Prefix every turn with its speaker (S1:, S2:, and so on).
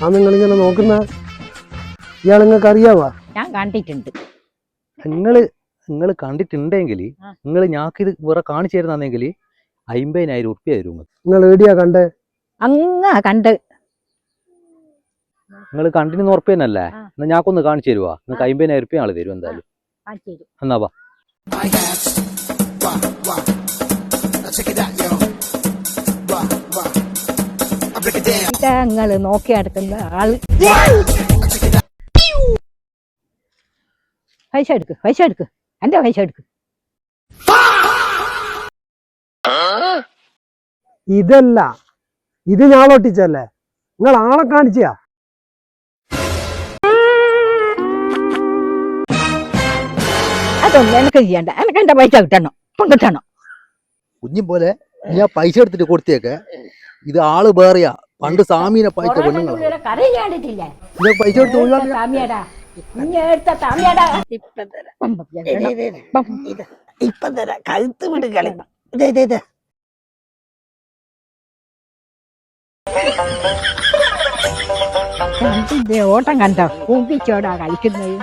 S1: ആ നിങ്ങളിങ്ങനെ നോക്കുന്ന ഇയാൾ നിങ്ങൾക്ക് അറിയാവാ?
S2: ഞാൻ കണ്ടിട്ടുണ്ട്.
S3: നിങ്ങൾ കണ്ടിട്ടുണ്ടെങ്കിൽ നിങ്ങൾ ഞാക്കിത് വേറെ കാണിച്ചു തരുന്നെങ്കിൽ 50,000 ഉറുപ്പ്യ തരും.
S1: നിങ്ങൾ എവിടെയാ കണ്ടേ?
S2: അങ്ങാ കണ്ട്.
S3: നിങ്ങൾ കണ്ടിന് ഉറപ്പേനല്ലേ? എന്നാ ഞാക്കൊന്ന് കാണിച്ചു തരുവാ. നിങ്ങൾക്ക് 50,000 ഉറുപ്പ്യ ആള് തരും എന്തായാലും. എന്നാ വാ.
S2: ഇതങ്ങള് നോക്കിയെടുക്കുന്ന ആള്. പൈസ എടുക്ക്, പൈസ എടുക്ക്, എന്റെ പൈസ എടുക്ക്.
S1: ഇതല്ല, ഇത് ഞാൻ ഒട്ടിച്ചല്ലേ? നിങ്ങൾ ആളെ കാണിച്ചാ?
S2: അതൊന്നും എനിക്ക് ചെയ്യണ്ട. എനിക്ക് എന്റെ പൈസ കിട്ടണം, ഇപ്പം കിട്ടണം.
S3: കുഞ്ഞു പോലെ ഞാൻ പൈസ എടുത്തിട്ട് കൊടുത്തേക്ക്. ഇത് ആള് വേറെയാ. പണ്ട് സാമീനെ പൈസ പെണ്ണുങ്ങളാ. പൈസ എടുത്ത്
S2: കഴുത്ത് വിട് കളി. ഓട്ടം കണ്ടോ? കൂമ്പിച്ചോടാ കളിക്കുന്നത്.